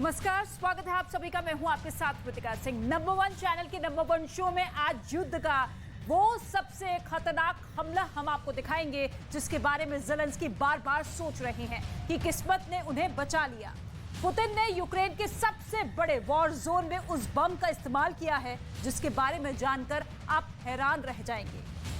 नमस्कार, स्वागत है आप सभी का। मैं हूं आपके साथ Kritika Singh. Number one channel के नंबर वन शो में आज युद्ध का वो सबसे खतरनाक हमला हम आपको दिखाएंगे जिसके बारे में ज़ेलेंस्की बार बार सोच रहे हैं कि किस्मत ने उन्हें बचा लिया। पुतिन ने यूक्रेन के सबसे बड़े वॉर जोन में उस बम का इस्तेमाल किया है जिसके बारे में जानकर आप हैरान रह जाएंगे।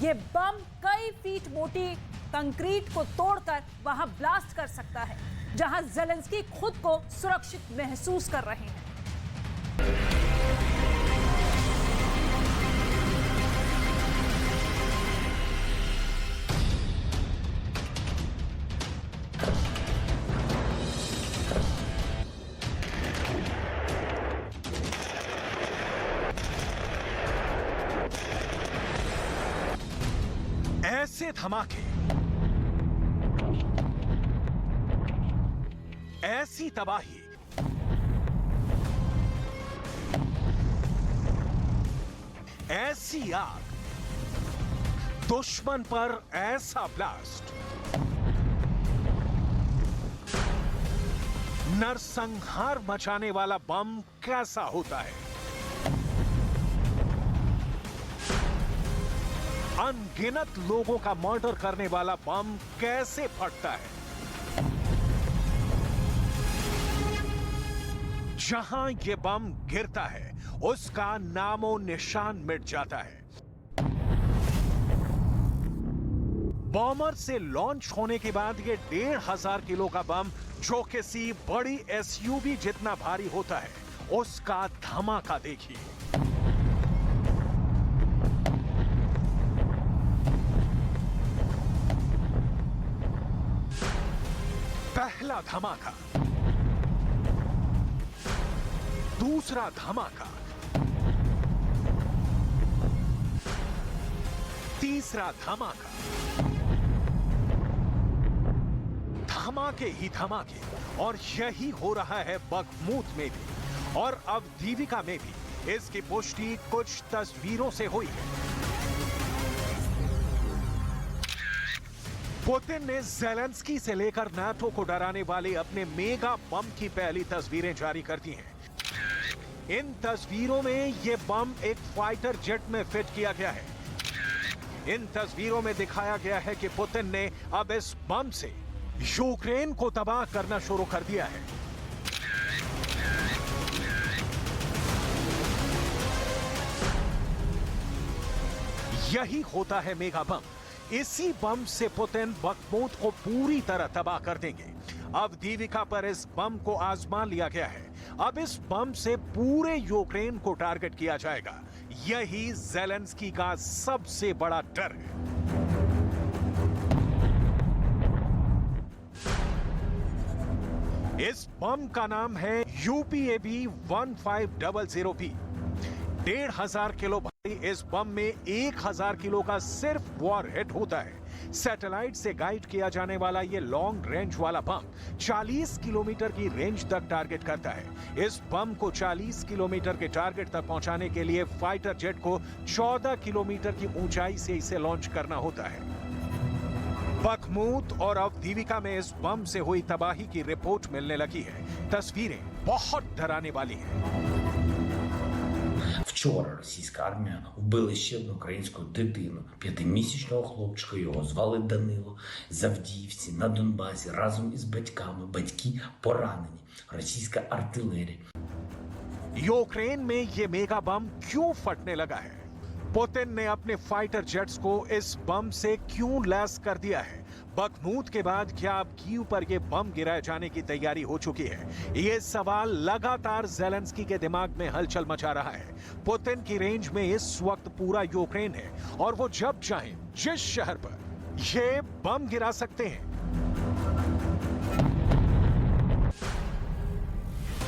ये बम कई फीट मोटी कंक्रीट को तोड़कर वहां ब्लास्ट कर सकता है जहां ज़ेलेंस्की खुद को सुरक्षित महसूस कर रहे हैं। ऐसे धमाके, ऐसी तबाही, ऐसी आग, दुश्मन पर ऐसा ब्लास्ट, नरसंहार मचाने वाला बम कैसा होता है? अनगिनत लोगों का मर्डर करने वाला बम कैसे फटता है? जहां यह बम गिरता है उसका नामो निशान मिट जाता है। बॉमर से लॉन्च होने के बाद यह 1500 किलो का बम, जो किसी बड़ी एसयूवी जितना भारी होता है, उसका धमाका देखिए। पहला धमाका, दूसरा धमाका, तीसरा धमाका, धमाके ही धमाके। और यही हो रहा है बखमूत में भी और अवदीविका में भी। इसकी पुष्टि कुछ तस्वीरों से हुई है। पुतिन ने ज़ेलेंस्की से लेकर नाटो को डराने वाले अपने मेगा बम की पहली तस्वीरें जारी कर दी हैं। इन तस्वीरों में यह बम एक फाइटर जेट में फिट किया गया है। इन तस्वीरों में दिखाया गया है कि पुतिन ने अब इस बम से यूक्रेन को तबाह करना शुरू कर दिया है। यही होता है मेगा बम। इसी बम से पुतिन बखमूत को पूरी तरह तबाह कर देंगे। अवदीविका पर इस बम को आजमा लिया गया है। अब इस बम से पूरे यूक्रेन को टारगेट किया जाएगा। यही ज़ेलेंस्की का सबसे बड़ा डर है। इस बम का नाम है UPAB 1500B। 1500 किलो भारी इस बम में 1000 किलो का सिर्फ वॉरहेड होता है। सैटेलाइट से गाइड किया जाने वाला यह लॉन्ग रेंज वाला बम 40 किलोमीटर की रेंज तक टारगेट करता है। इस बम को 40 किलोमीटर के टारगेट तक पहुंचाने के लिए फाइटर जेट को 14 किलोमीटर की ऊंचाई से इसे लॉन्च करना होता है। बखमूत और अवदीविका में इस बम से हुई तबाही की रिपोर्ट मिलने लगी है। तस्वीरें बहुत डराने वाली हैं। Вчора російська армія вбила ще одну українську дитину, 5-місячного хлопчика. Його звали Данило. З Авдіївці на Донбасі разом із батьками. Батьки поранені. Російська артилерія. यूक्रेन में ये मेगा बम क्यों फटने लगा है? पुतिन ने अपने फाइटर जेट्स को इस बम से क्यों लैस कर दिया है? बखमूत के बाद क्या अब कीव पर यह बम गिराए जाने की तैयारी हो चुकी है? यह सवाल लगातार ज़ेलेंस्की के दिमाग में हलचल मचा रहा है। पुतिन की रेंज में इस वक्त पूरा यूक्रेन है और वो जब चाहें जिस शहर पर यह बम गिरा सकते हैं।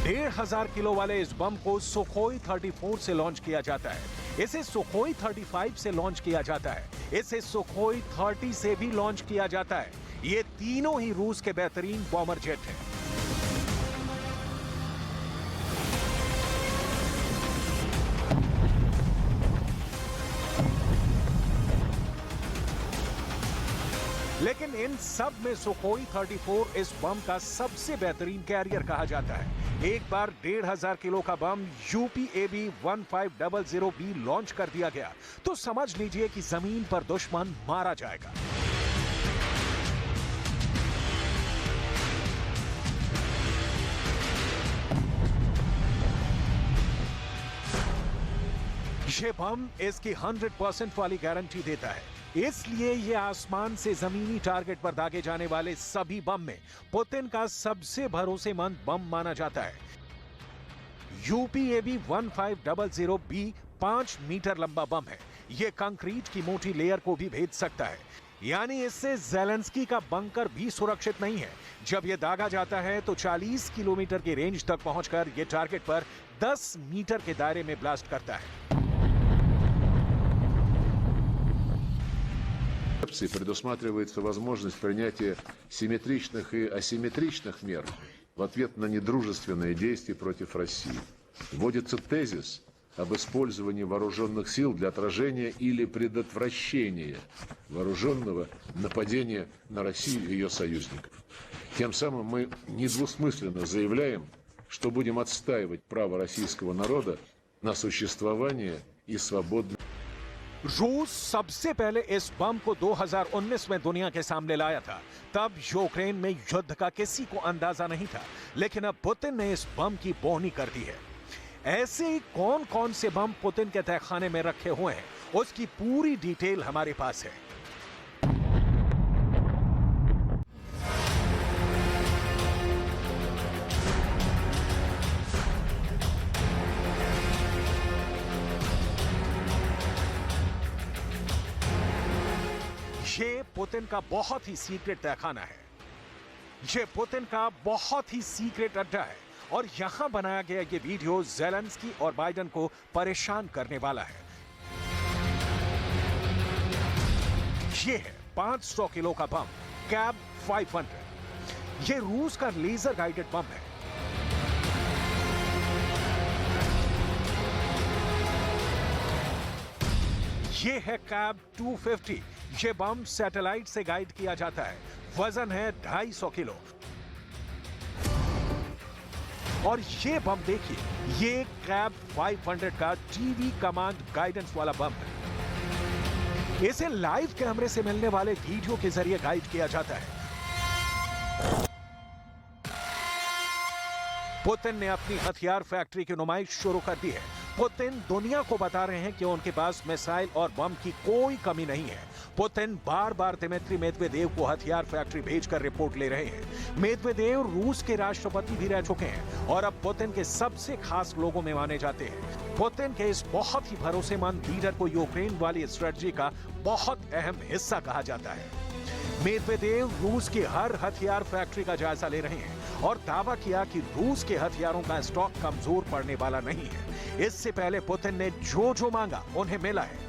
1500 किलो वाले इस बम को सुखोई 34 से लॉन्च किया जाता है। इसे सुखोई 35 से लॉन्च किया जाता है। इसे सुखोई 30 से भी लॉन्च किया जाता है। ये तीनों ही रूस के बेहतरीन बॉमर जेट हैं। लेकिन इन सब में सुखोई 34 इस बम का सबसे बेहतरीन कैरियर कहा जाता है। एक बार 1500 किलो का बम UPAB 1500B लॉन्च कर दिया गया तो समझ लीजिए कि जमीन पर दुश्मन मारा जाएगा। ये बम इसकी 100% वाली गारंटी देता है, इसलिए ये आसमान से जमीनी टारगेट पर दागे जाने वाले सभी बम में पुतिन का सबसे भरोसेमंद बम माना जाता है। UPAB 1500B 5 मीटर लंबा बम है। ये कंक्रीट की मोटी लेयर को भी भेद सकता है, यानी इससे ज़ेलेंस्की का बंकर भी सुरक्षित नहीं है। जब यह दागा जाता है तो 40 किलोमीटर की रेंज तक पहुंचकर यह टारगेट पर 10 मीटर के दायरे में ब्लास्ट करता है। Предусматривается возможность принятия симметричных и асимметричных мер в ответ на недружественные действия против России. Вводится тезис об использовании вооруженных сил для отражения или предотвращения вооруженного нападения на Россию и ее союзников. Тем самым мы недвусмысленно заявляем, что будем отстаивать право российского народа на существование и свободное. रूस सबसे पहले इस बम को 2019 में दुनिया के सामने लाया था। तब यूक्रेन में युद्ध का किसी को अंदाजा नहीं था, लेकिन अब पुतिन ने इस बम की बोहनी कर दी है। ऐसे कौन कौन से बम पुतिन के तहखाने में रखे हुए हैं, उसकी पूरी डिटेल हमारे पास है। ये पुतिन का बहुत ही सीक्रेट तहखाना है। ये पुतिन का बहुत ही सीक्रेट अड्डा है और यहां बनाया गया ये वीडियो ज़ेलेंस्की और बाइडेन को परेशान करने वाला है। ये है 500 किलो का बम कैब 500। ये रूस का लेजर गाइडेड बम है। ये है कैब 250। ये बम सैटेलाइट से गाइड किया जाता है। वजन है 250 किलो। और ये बम देखिए, ये कैब 500 का टीवी कमांड गाइडेंस वाला बम है। इसे लाइव कैमरे से मिलने वाले वीडियो के जरिए गाइड किया जाता है। पुतिन ने अपनी हथियार फैक्ट्री की नुमाइश शुरू कर दी है। पुतिन दुनिया को बता रहे हैं कि उनके पास मिसाइल और बम की कोई कमी नहीं है। पुतिन बार बार दिमित्री मेदवेदेव को हथियार फैक्ट्री भेजकर रिपोर्ट ले रहे हैं। मेदवेदेव रूस के राष्ट्रपति भी रह चुके हैं और अब पुतिन के सबसे खास लोगों में माने जाते हैं। पुतिन के इस बहुत ही भरोसेमंद लीडर को यूक्रेन वाली स्ट्रेटजी का बहुत अहम हिस्सा कहा जाता है। मेदवेदेव रूस की हर हथियार फैक्ट्री का जायजा ले रहे हैं और दावा किया कि रूस के हथियारों का स्टॉक कमजोर पड़ने वाला नहीं है। इससे पहले पुतिन ने जो जो मांगा उन्हें मिला है।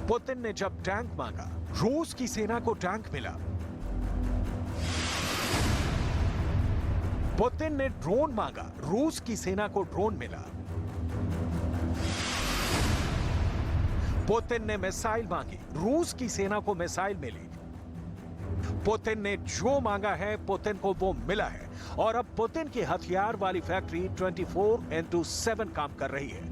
पुतिन ने जब टैंक मांगा, रूस की सेना को टैंक मिला। पुतिन ने ड्रोन मांगा, रूस की सेना को ड्रोन मिला। पुतिन ने मिसाइल मांगी, रूस की सेना को मिसाइल मिली। पुतिन ने जो मांगा है, पुतिन को वो मिला है। और अब पुतिन की हथियार वाली फैक्ट्री 24/7 काम कर रही है।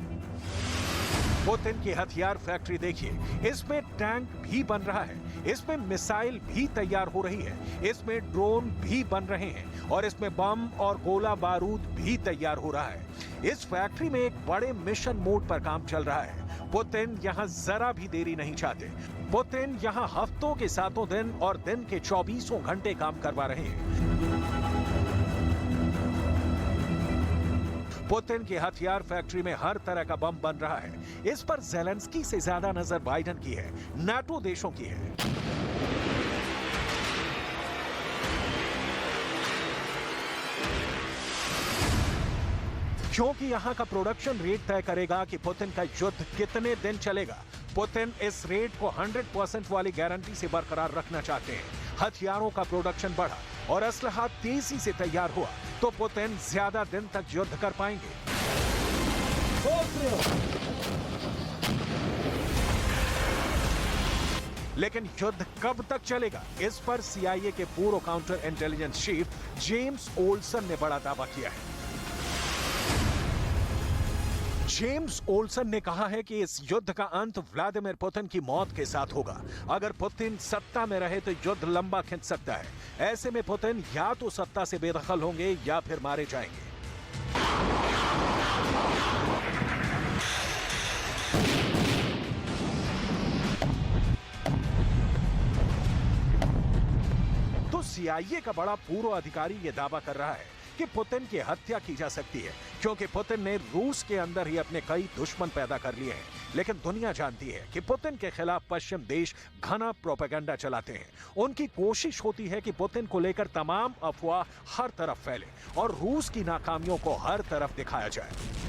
पुतिन की हथियार फैक्ट्री देखिए, इसमें टैंक भी बन रहा है, इसमें मिसाइल भी तैयार हो रही है, इसमें ड्रोन भी बन रहे हैं और इसमें बम और गोला बारूद भी तैयार हो रहा है। इस फैक्ट्री में एक बड़े मिशन मोड पर काम चल रहा है। पुतिन यहां जरा भी देरी नहीं चाहते। पुतिन यहां हफ्तों के 7 दिन और दिन के 24 घंटे काम करवा रहे हैं। पुतिन की हथियार फैक्ट्री में हर तरह का बम बन रहा है। इस पर ज़ेलेंस्की से ज्यादा नजर बाइडेन की है, नाटो देशों की है। क्योंकि यहां का प्रोडक्शन रेट तय करेगा कि पुतिन का युद्ध कितने दिन चलेगा। पुतिन इस रेट को 100% वाली गारंटी से बरकरार रखना चाहते हैं। हथियारों का प्रोडक्शन बढ़ा और असलहा तेजी से तैयार हुआ तो पुतिन ज्यादा दिन तक युद्ध कर पाएंगे। लेकिन युद्ध कब तक चलेगा, इस पर CIA के पूर्व counter intelligence chief James Olson ने बड़ा दावा किया है। जेम्स ओल्सन ने कहा है कि इस युद्ध का अंत व्लादिमीर पुतिन की मौत के साथ होगा। अगर पुतिन सत्ता में रहे तो युद्ध लंबा खिंच सकता है। ऐसे में पुतिन या तो सत्ता से बेदखल होंगे या फिर मारे जाएंगे। तो CIA का बड़ा पूर्व अधिकारी यह दावा कर रहा है कि पुतिन की हत्या की जा सकती है, क्योंकि पुतिन ने रूस के अंदर ही अपने कई दुश्मन पैदा कर लिए हैं। लेकिन दुनिया जानती है कि पुतिन के खिलाफ पश्चिम देश घना प्रोपेगेंडा चलाते हैं। उनकी कोशिश होती है कि पुतिन को लेकर तमाम अफवाह हर तरफ फैले और रूस की नाकामियों को हर तरफ दिखाया जाए।